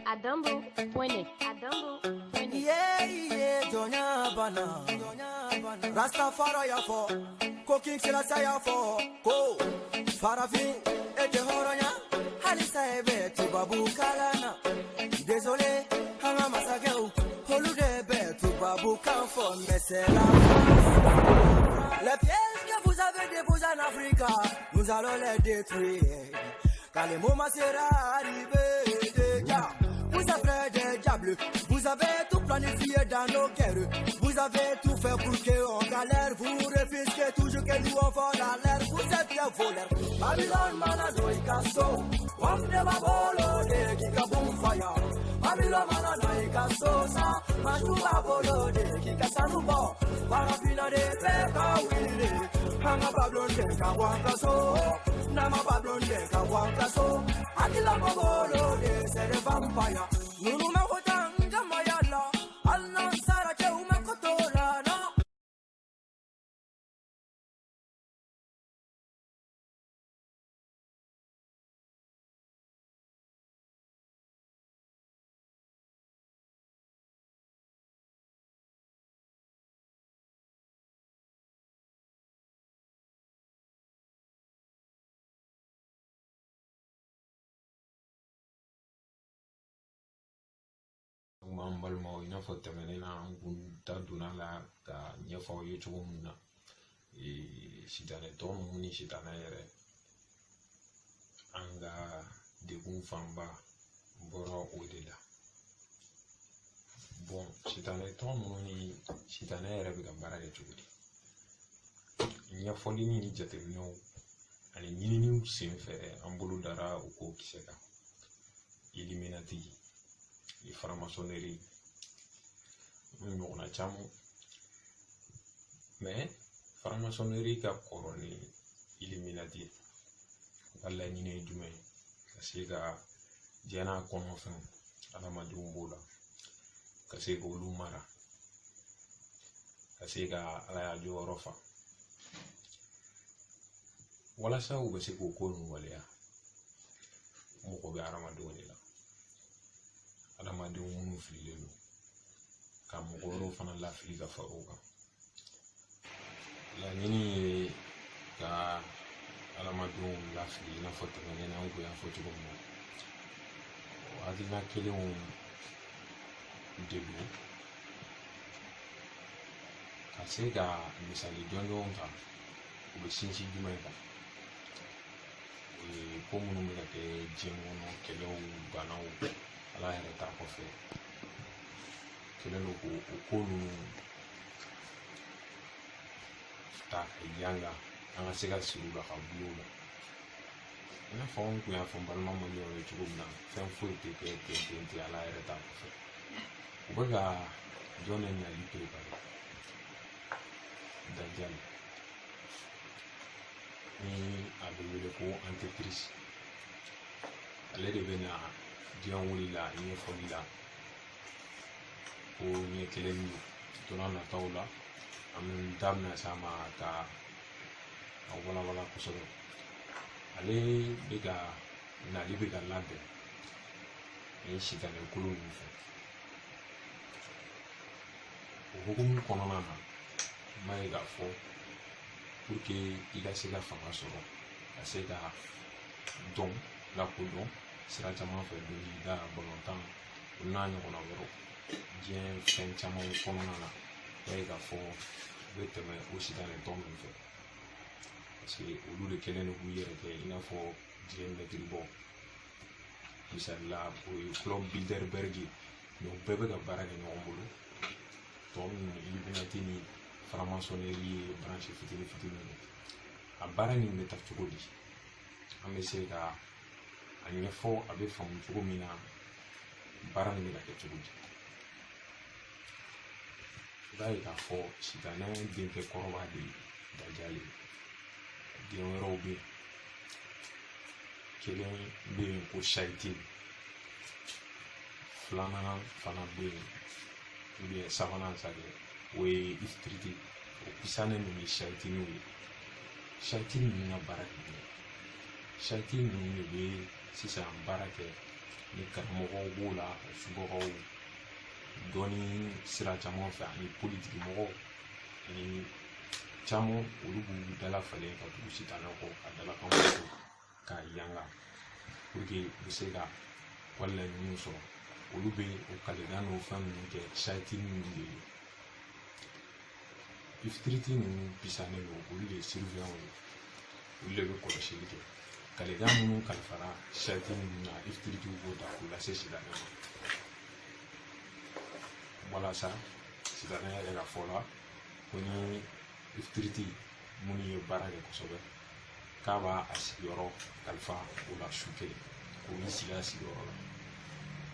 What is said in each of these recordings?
Adambo.net. Yeah, Donya Bana. Rastafari for cooking Silasaya for go. Farafin et de Horonya. Halisa ebe to Babu Kalana. Désolé, Hanga Masageu. Holude be to Babu Kamfo Mesela. Les pièges que vous avez déposés en Afrique, nous allons les détruire. Quand le moment sera arrivé, déjà, vous avez des diables, vous avez tout planifié dans nos guerres, vous avez tout fait pour qu'on galère, vous refusez toujours que nous on vole à l'air, vous êtes des voleurs. Babylone manado ikaso, wamne babolo de kikaboom fire. Babylone manado ikaso sa, manju babolo de kikasanubo, parafina de peka wili, hanga Babylone de kawakaso. Nama Babylon de Kawakaso, Akila Mabolo de Sere Vampire, Numa Hotanga Mayala, Alna Sarake Umakotora. Mambalmo ina fo temenena ngunta dunala ka nyefo yochumuna shitane ton muni shitana yere anga de famba boro odela bon shitane ton muni shitana yere biga barage chugudi nyefo ni jate no ani nyini sinfere ambulu dara uko kiseka Illuminati les franc-maçonnerie ɲɔgɔnna caman mais franc-maçonnerie ka kɔrɔ ni Illuminati ye u ka laɲini ye jumɛn ye ka se ka diɲɛ n'a kɔnɔfɛnw adamadenw b'o la ka se k'olu mara ka se ka Ala y'a jɔyɔrɔ fa walasa u bɛ se k'o ko ninnu waleya mɔgɔ bɛ adamadenw de la adamadenw minnu fililen don ka mɔgɔ wɛrɛw fana lafili ka fara o kan laɲini ye ka adamadenw lafili i n'a fɔ tɛmɛnen an kun y'a fɔ cogo min na o hakilina kelenw de don ka se ka misali jɔnjɔnw ta u bɛ sinsin jumɛn kan o ye ko minnu bɛ ka kɛ diɲɛ kɔnɔ kɛlɛw banaw Ala yɛrɛ ta kɔfɛ kelen don ko o ko ninnu ta ka yanga an ka se ka sigi u la ka buli u la i n'a fɔ n kun y'a fɔ n balima maliɲɛnw ye cogo min na fɛn foyi tɛ kɛ ten ten Ala yɛrɛ ta kɔfɛ u bɛ ka jɔn de nali préparé Dajjal ni a bɛ wele ko Antéchrist ale de bɛ na diɲɛ wuli la ɲɛfɔli la ko ɲɛ kelen min don nataw la an bɛ da bɛna s'a ma ka a walawala kosɛbɛ ale bɛ ka nali bɛ ka labɛn ni sitanɛ kolo ninnu fɛ o hukumu kɔnɔna na n b'a ye k'a fɔ pour que i ka se ka fanga sɔrɔ ka se ka dɔn lakodɔn sira caman fɛ dɔnkilida balontan o n'a ɲɔgɔnna wɛrɛw diɲɛ fɛn caman kɔnɔna na i b'a ye k'a fɔ u bɛ tɛmɛ o sitanɛ tɔn min fɛ parce que olu de kɛlen don k'u yɛrɛ kɛ i n'a fɔ diɲɛ mɛtiri bɔ misali la o ye Club Bilderberg ye mais u bɛɛ bɛ ka baara kɛ ɲɔgɔn bolo tɔ ninnu Illuminati ni franc-maçonnerie ye branche fitinin fitinin a baara nin bɛ taa cogo di an bɛ se ka a ɲɛfɔ a bɛ faamu cogo min na baara nin bɛ ka kɛ cogo di i b'a ye k'a fɔ sitanɛ denkɛ kɔrɔba de ye Dajjal ye den wɛrɛw bɛ yen kelen bɛ yen ko Shayitin filanan fana bɛ yen ou bien sabanan sa kɛ o ye Ifriti o kusanen ninnu ye Shayitiniw ye Shayitin ninnu ka baara kɛ Shayitin ninnu de bɛ sisan baara kɛ ni karamɔgɔw b'o la ka subagaw dɔɔni sira caman fɛ ani politiki mɔgɔw ani caman olu b'u dalafalen ka tugu sitanɛ kɔ ka dalakan fɔ k'a yanga pour que u bɛ se ka walaɲiniw sɔrɔ olu bɛ o kalekan n'o fɛn ninnu kɛ sayiti ninnu de ye iftiriti ninnu bisanen don olu de ye surveillant ye olu de bɛ kɔlɔsili kɛ kalekan minnu kalifara sayiti ninnu na iftiritiw b'o ta k'u lase sitanɛ ma walasa sitanɛ yɛrɛ ka fɔ la ko ni iftiriti minnu ye baara kɛ kosɛbɛ k'a b'a a sigiyɔrɔ kalifa o la su kelen k'o ni sigi a sigiyɔrɔ la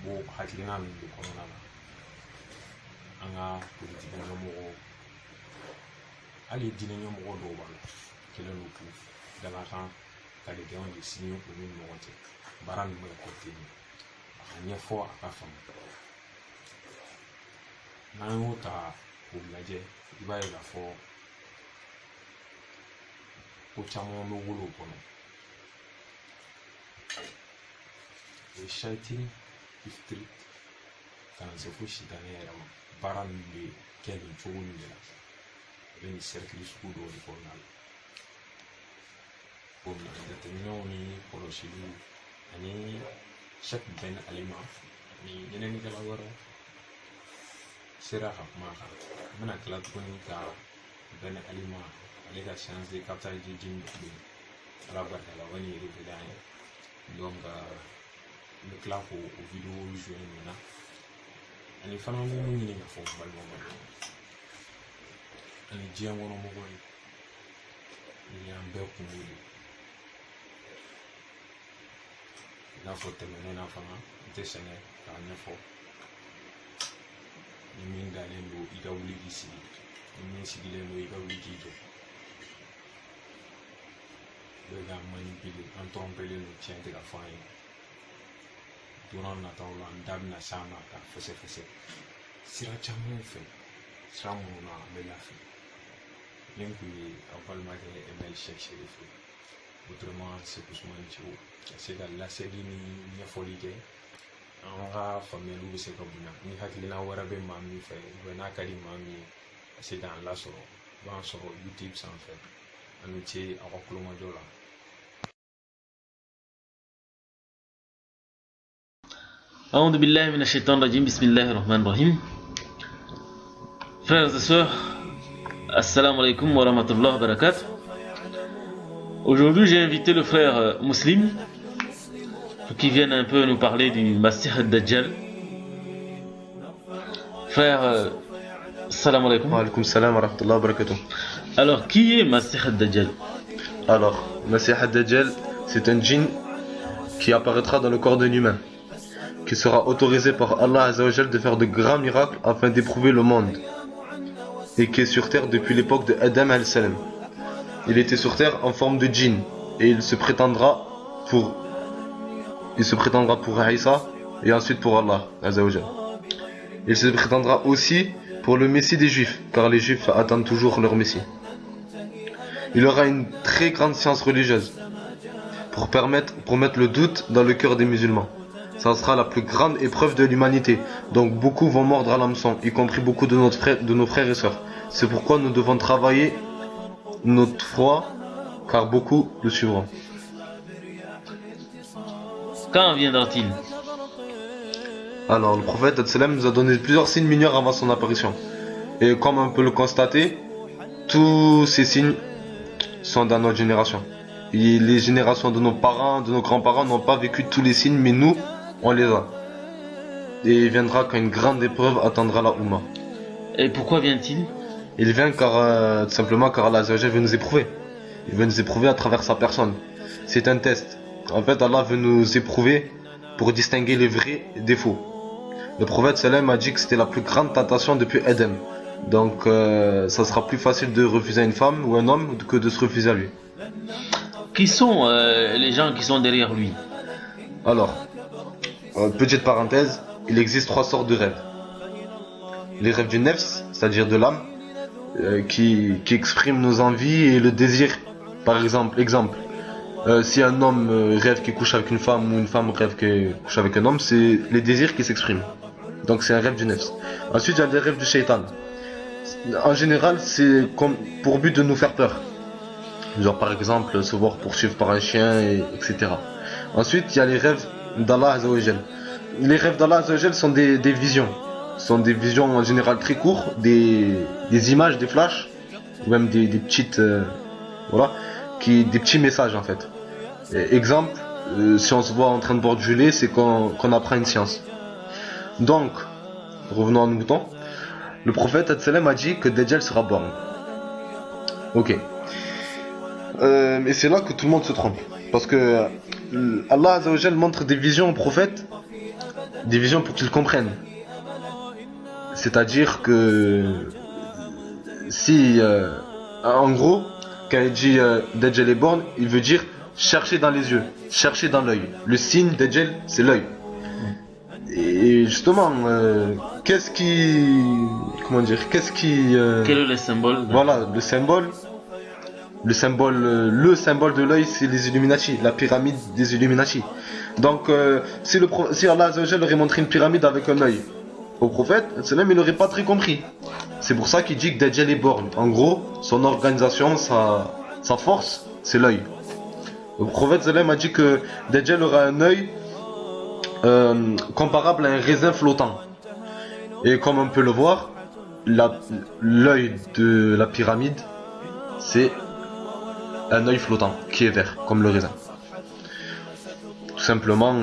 bo hakilina min de kɔnɔna na an ka politiki ɲɛmɔgɔ hali diinɛ ɲɛmɔgɔ dɔw b'a la kɛlen don k'u dalakan kalekanw de sini u ni ɲɔgɔn cɛ baara ninnu bɛ kɔ ten a ka ɲɛfɔ a ka faamu n'an y'o ta k'o lajɛ i b'a ye k'a fɔ ko caman bɛ wolo o kɔnɔ o ye sayiti iftirit ka na se fo sitanɛ yɛrɛ ma baara ninnu bɛ kɛ nin cogo nin de la a bɛ nin sɛrikili sugu dɔw de kɔnɔna la o jateminɛw ni kɔlɔsiliw ani chaque bɛn alima ani ɲɛnɛnikɛla wɛrɛ sera ka kuma a kan n bɛna tila tuguni ka bɛn alima ale ka chance de captage de jimi bɛ yen ala barika la wani yɛrɛ bɛ d'an ye donc n bɛ tila k'o video joué nin na ani fana n bɛ mun ɲini ka fɔ n balimaw ani diɲɛ kɔnɔ mɔgɔw ye nin y'an bɛɛ kungo de i n'a fɔ tɛmɛnen na fana n tɛ sɛgɛn k'a ɲɛfɔ ni min dalen don i ka wuli k'i sigi ni min sigilen don i ka wuli k'i jɔ bɛɛ ka manipule an trɔmpelen don tiɲɛ tɛ ka fɔ an ye don n'a nataw la n da bɛna s'a ma k'a fɛsɛfɛsɛ sira camanw fɛ sira minnu na an bɛ lafiya ni n kun ye aw balimakɛ Emɛl Sɛki Serife autrement Seku Usumani Ciko ka se ka laseli ni ɲɛfɔli kɛ an ka faamuyaliw bɛ se ka bonya ni hakilina wɛrɛ bɛ maa min fɛ n'a ka di maa min ye ka se k'an lasɔrɔ i b'an sɔrɔ YouTube sanfɛ an ni ce aw ka kulomajɔ la. أعوذ بالله من الشيطان الرجيم بسم الله الرحمن الرحيم. Frères et sœurs, assalamu alaikum wa rahmatullah wa barakatuh. Aujourd'hui j'ai invité le frère Muslim pour qu'il vienne un peu nous parler du Masih al-Dajjal. Frère, assalamu alaikum. Wa alaikum salam wa rahmatullah wa barakatuh. Alors qui est Masih al-Dajjal? Alors, Masih al-Dajjal, c'est un djinn qui apparaîtra dans le corps d'un humain, qui sera autorisé par Allah Azzawajal de faire de grands miracles afin d'éprouver le monde, et qui est sur terre depuis l'époque de Adam al-Salam. Il était sur terre en forme de djinn et il se prétendra pour Isa et ensuite pour Allah Azzawajal. Il se prétendra aussi pour le Messie des Juifs, car les Juifs attendent toujours leur Messie. Il aura une très grande science religieuse pour mettre le doute dans le cœur des musulmans. Ça sera la plus grande épreuve de l'humanité. Donc beaucoup vont mordre à l'hameçon, y compris beaucoup de nos frères et sœurs. C'est pourquoi nous devons travailler notre foi, car beaucoup le suivront. Quand viendra-t-il? Alors le prophète nous a donné plusieurs signes mineurs avant son apparition. Et comme on peut le constater, tous ces signes sont dans notre génération. Et les générations de nos parents, de nos grands-parents n'ont pas vécu tous les signes, mais nous, on les a. Et il viendra quand une grande épreuve attendra la Oumma. Et pourquoi vient-il? Il vient tout simplement car Allah veut nous éprouver. Il veut nous éprouver à travers sa personne. C'est un test. En fait, Allah veut nous éprouver pour distinguer les vrais des faux. Le prophète Salam a dit que c'était la plus grande tentation depuis Adam. Donc, ça sera plus facile de refuser à une femme ou un homme que de se refuser à lui. Qui sont les gens qui sont derrière lui? Alors, petite parenthèse, il existe 3 sortes de rêves. Les rêves du nefs, c'est-à-dire de l'âme, qui expriment nos envies et le désir. Par exemple, Si un homme rêve qu'il couche avec une femme ou une femme rêve qu'elle couche avec un homme, c'est les désirs qui s'expriment. Donc c'est un rêve du nefs. Ensuite, il y a les rêves du shaitan. En général, c'est comme pour but de nous faire peur. Genre par exemple, se voir poursuivre par un chien, etc. Ensuite, il y a les rêves d'Allah Azzawajal. Les rêves d'Allah Azzawajal sont des visions. Ce sont des visions en général très courtes, des images, des flashs, ou même des petites... voilà, des petits messages en fait. Exemple, si on se voit en train de boire du lait, c'est qu'on apprend une science. Donc, revenons à nos moutons. Le prophète a dit que Dajjal sera borné. Ok. Et c'est là que tout le monde se trompe. Parce que Allah Azzawajal montre des visions aux prophètes, des visions pour qu'ils comprennent. C'est-à-dire que si, en gros, quand il dit Dajjal est born, il veut dire chercher dans les yeux, chercher dans l'œil. Le signe Dajjal, c'est l'œil. Et justement, qu'est-ce qui... Comment dire? Qu'est-ce qui... Quel est le symbole? Voilà, le symbole de l'œil, c'est les Illuminati, la pyramide des Illuminati. Donc, si Allah Azzawajal aurait montré une pyramide avec un œil au prophète, il n'aurait pas très compris. C'est pour ça qu'il dit que Dajjal est born. En gros, son organisation, sa force, c'est l'œil. Le prophète a dit que Dajjal aura un œil comparable à un raisin flottant. Et comme on peut le voir, l'œil de la pyramide, c'est un œil flottant qui est vert, comme le raisin. Tout simplement,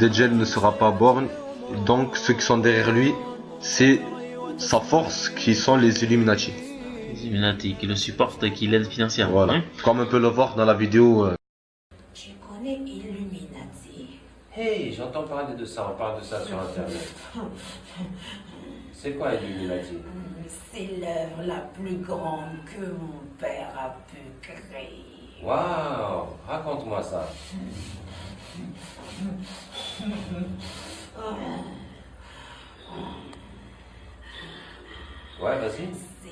Dajjal ne sera pas born. Donc ceux qui sont derrière lui, c'est sa force qui sont les Illuminati. Les Illuminati qui le supportent et qui l'aident financièrement. Voilà. Hein? Comme on peut le voir dans la vidéo. Tu connais Illuminati? Hey, j'entends parler de ça, on parle de ça sur internet. C'est quoi Illuminati? C'est l'œuvre la plus grande que mon père a pu créer. Waouh, raconte-moi ça. Ouais, vas-y. C'est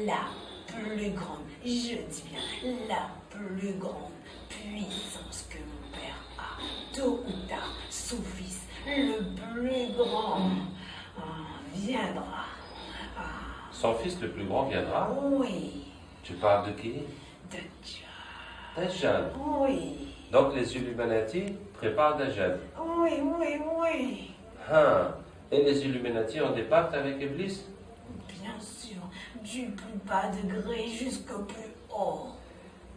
la plus grande, je dis bien, la plus grande puissance que mon père a. Tôt ou tard, son fils, le plus grand, viendra. Son fils le plus grand viendra? Oui, Tu parles de qui? de Dieu. Dajjal. Oui, Donc les Illuminati préparent Dajjal. oui, oui, oui. Hein. Et les Illuminati ont des pactes avec Iblis? Bien sûr, du plus bas degré jusqu'au plus haut.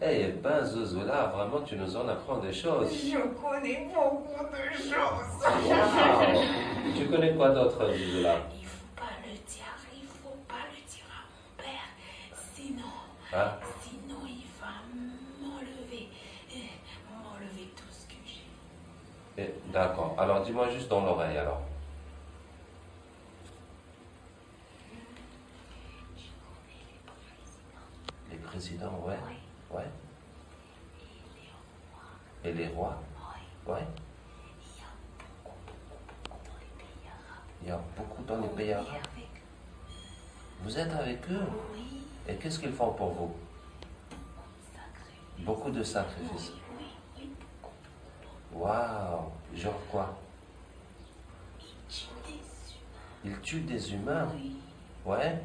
Eh ben Zozola, vraiment tu nous en apprends des choses. Je connais beaucoup de choses. Wow. Tu connais quoi d'autre Zozola? Il faut pas le dire à mon père, sinon, Hein? sinon il va m'enlever tout ce que j'ai. D'accord, alors dis-moi juste dans l'oreille alors. Les présidents, ouais. Ouais. Et les rois? Ouais. Il y a beaucoup dans les pays arabes. Vous êtes avec eux? Et qu'est-ce qu'ils font pour vous? Beaucoup de sacrifices. Waouh! Genre quoi? Ils tuent des humains? Ouais?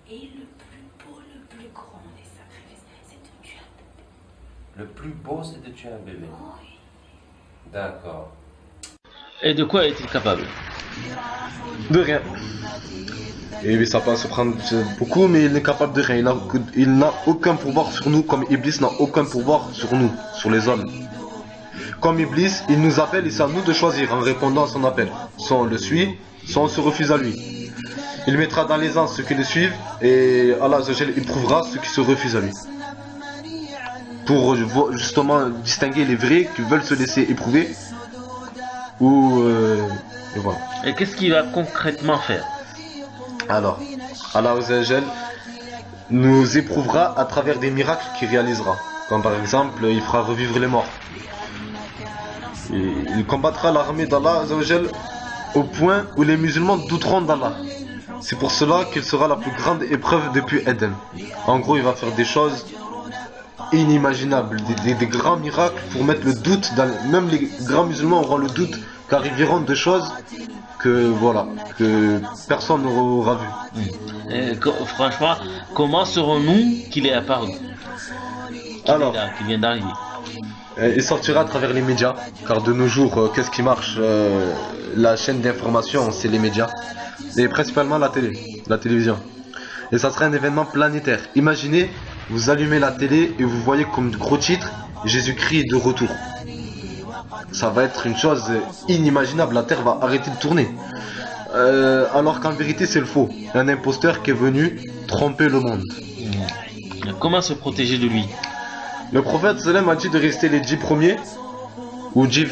Et le plus beau, le plus grand des sacrifices, c'est de tuer un bébé. Le plus beau, c'est de tuer un bébé. Oui. D'accord. Et de quoi est-il capable? De rien. Et oui, ça peut se prendre beaucoup, mais il n'est capable de rien. Il n'a aucun pouvoir sur nous, comme Iblis n'a aucun pouvoir sur nous, sur les hommes. Comme Iblis, il nous appelle et c'est à nous de choisir en répondant à son appel. Soit on le suit, soit on se refuse à lui. Il mettra dans les anges ceux qui le suivent et Allah Azzawajal éprouvera ceux qui se refusent à lui. Pour justement distinguer les vrais qui veulent se laisser éprouver ou et voilà. Et qu'est-ce qu'il va concrètement faire? Alors, Allah Azzawajal nous éprouvera à travers des miracles qu'il réalisera. Comme par exemple, il fera revivre les morts. Et il combattra l'armée d'Allah Azzawajal au point où les musulmans douteront d'Allah. C'est pour cela qu'il sera la plus grande épreuve depuis Eden. En gros, il va faire des choses inimaginables, des grands miracles pour mettre le doute dans... Même les grands musulmans auront le doute qu'arriveront des choses que personne n'aura vu. Franchement, comment saurons-nous qu'il est apparu? Alors, Qu'il vient d'arriver. il sortira à travers les médias, car de nos jours, qu'est-ce qui marche? La chaîne d'information, c'est les médias, et principalement la télévision. Et ça sera un événement planétaire. Imaginez, vous allumez la télé et vous voyez comme gros titre, Jésus-Christ est de retour. Ça va être une chose inimaginable, la Terre va arrêter de tourner. Alors qu'en vérité c'est le faux, un imposteur qui est venu tromper le monde. Comment se protéger de lui? Le prophète sallam a dit de rester les 10 premiers ou 10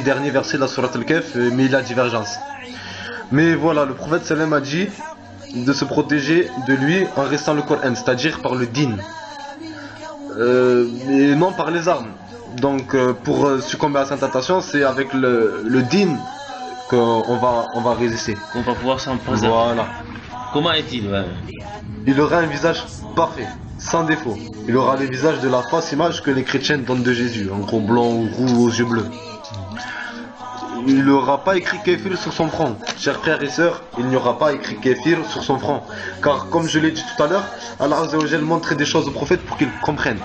derniers versets de la sourate Al-Kahf, mais il a divergence. Mais voilà, le prophète sallam a dit de se protéger de lui en restant le Coran, c'est-à-dire par le din, et non par les armes. Donc pour succomber à cette tentation, c'est avec le din qu'on va résister. On va pouvoir s'en préserver. Voilà. Comment est-il? Il aura un visage parfait, sans défaut. Il aura le visage de la fausse image que les chrétiens donnent de Jésus, en gros blanc ou roux aux yeux bleus. Il n'aura pas écrit kéfir sur son front. Chers frères et sœurs, il n'y aura pas écrit kéfir sur son front. Car comme je l'ai dit tout à l'heure, Allah Azza wa Jal montrait des choses au prophète pour qu'il comprenne.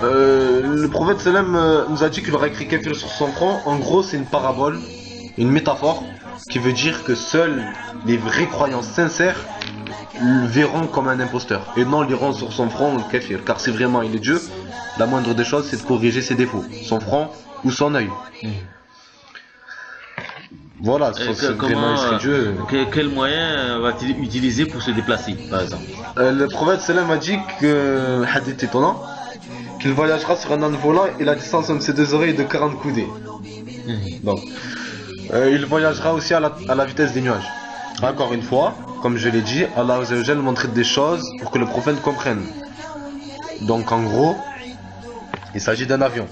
Le prophète sallam nous a dit qu'il aura écrit kéfir sur son front. En gros, c'est une parabole, une métaphore qui veut dire que seuls les vrais croyants sincères le verront comme un imposteur et non liront sur son front le kéfir. Car si vraiment il est Dieu, la moindre des choses c'est de corriger ses défauts, son front ou son œil. Voilà, c'est vraiment il serait Dieu. Quel moyen va-t-il utiliser pour se déplacer, par exemple? Le prophète sallam a dit que, hadith étonnant, qu'il voyagera sur un âne volant et la distance entre ses deux oreilles est de 40 coudées. Donc, il voyagera aussi à la vitesse des nuages. Encore une fois, comme je l'ai dit, Allah Azza wa Jal montrait des choses pour que le prophète comprenne. Donc en gros, il s'agit d'un avion.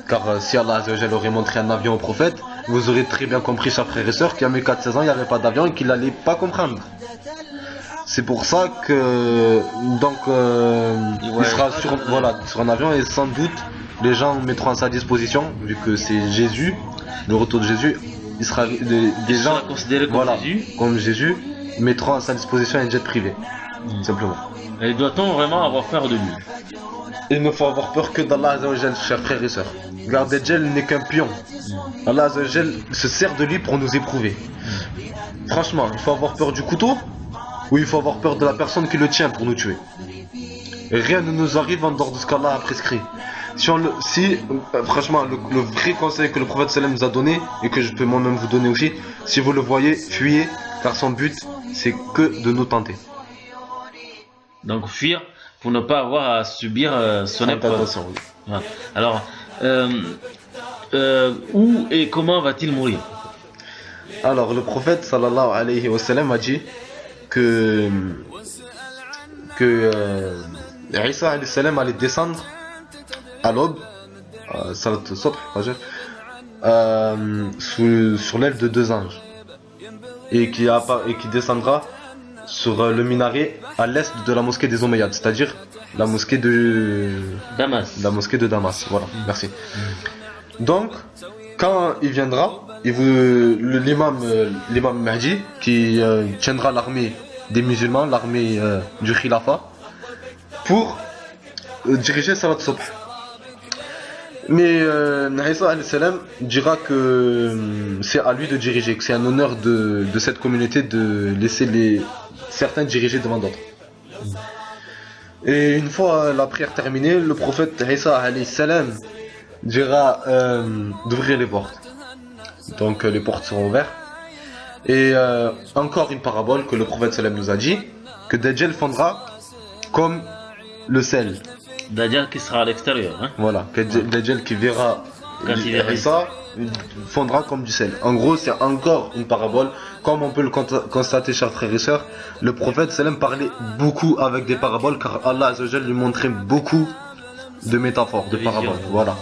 Car si Allah Azza wa Jal aurait montré un avion au prophète, vous aurez très bien compris, chers frères et sœurs, qu'à mes 4-16 ans, il n'y avait pas d'avion et qu'il n'allait pas comprendre. C'est pour ça que donc il sera sur un avion et sans doute les gens mettront à sa disposition, vu que c'est Jésus, le retour de Jésus, il sera des gens considérés comme Jésus. Comme Jésus mettront à sa disposition un jet privé, simplement. Et doit-on vraiment avoir peur de lui? Il ne faut avoir peur que d'Allah Azza wa Jal, chers frères et sœurs. Car Dajjal n'est qu'un pion. Allah Azza wa Jal se sert de lui pour nous éprouver. Franchement, il faut avoir peur du couteau ou il faut avoir peur de la personne qui le tient pour nous tuer. Et rien ne nous arrive en dehors de ce qu'Allah a prescrit. Franchement, le vrai conseil que le prophète sallam nous a donné et que je peux moi-même vous donner aussi, si vous le voyez, fuyez, car son but c'est que de nous tenter. Donc fuir pour ne pas avoir à subir son épreuve. Voilà. Alors, où et comment va-t-il mourir? Alors, le prophète sallallahu alayhi wa sallam a dit que Isa alayhi salam allait descendre à l'aube, sur l'aile de 2 anges, et qui descendra sur le minaret à l'est de la mosquée des Omeyyades, c'est-à-dire la mosquée de Damas. Voilà, merci. Donc, quand il viendra, l'imam Mahdi, qui tiendra l'armée des musulmans, l'armée du Khilafa, pour diriger Salat Subh. Mais Isa alayhi salam dira que c'est à lui de diriger, que c'est un honneur de cette communauté de laisser certains diriger devant d'autres. Et une fois la prière terminée, le prophète Isa alayhi salam dira d'ouvrir les portes. Donc les portes seront ouvertes. Et encore une parabole que le prophète sallam nous a dit, que Dajjal fondra comme le sel. Dajjal qui sera à l'extérieur. Hein? Voilà, Dajjal qui verra Isa fondra comme du sel. En gros, c'est encore une parabole. Comme on peut le constater, chers frères et sœurs, le prophète sallam parlait beaucoup avec des paraboles, car Allah Azza wa Jal lui montrait beaucoup de métaphores, de paraboles. Voilà.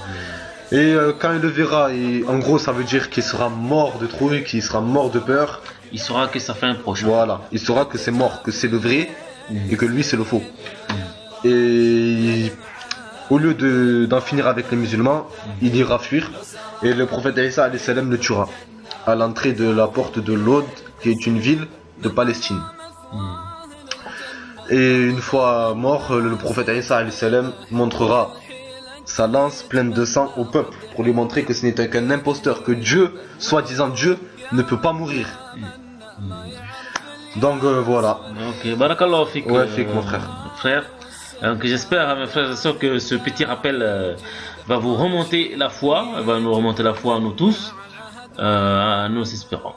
Et quand il le verra, en gros ça veut dire qu'il sera mort de trouille, qu'il sera mort de peur. Il saura que ça fait un proche. Voilà, il saura que c'est mort, que c'est le vrai et que lui c'est le faux. Et au lieu d'en finir avec les musulmans, il ira fuir et le prophète Isa alayhi salam le tuera à l'entrée de la porte de Lod, qui est une ville de Palestine. Et une fois mort, le prophète Isa alayhi salam montrera sa lance pleine de sang au peuple pour lui montrer que ce n'était qu'un imposteur, que Dieu, soi-disant Dieu, ne peut pas mourir. Donc voilà. Ok, barakallahu fik. Ouais, fik mon frère. Donc j'espère, mes frères et sœurs, que ce petit rappel va vous remonter la foi, va nous remonter la foi à nous tous, à nos espérants.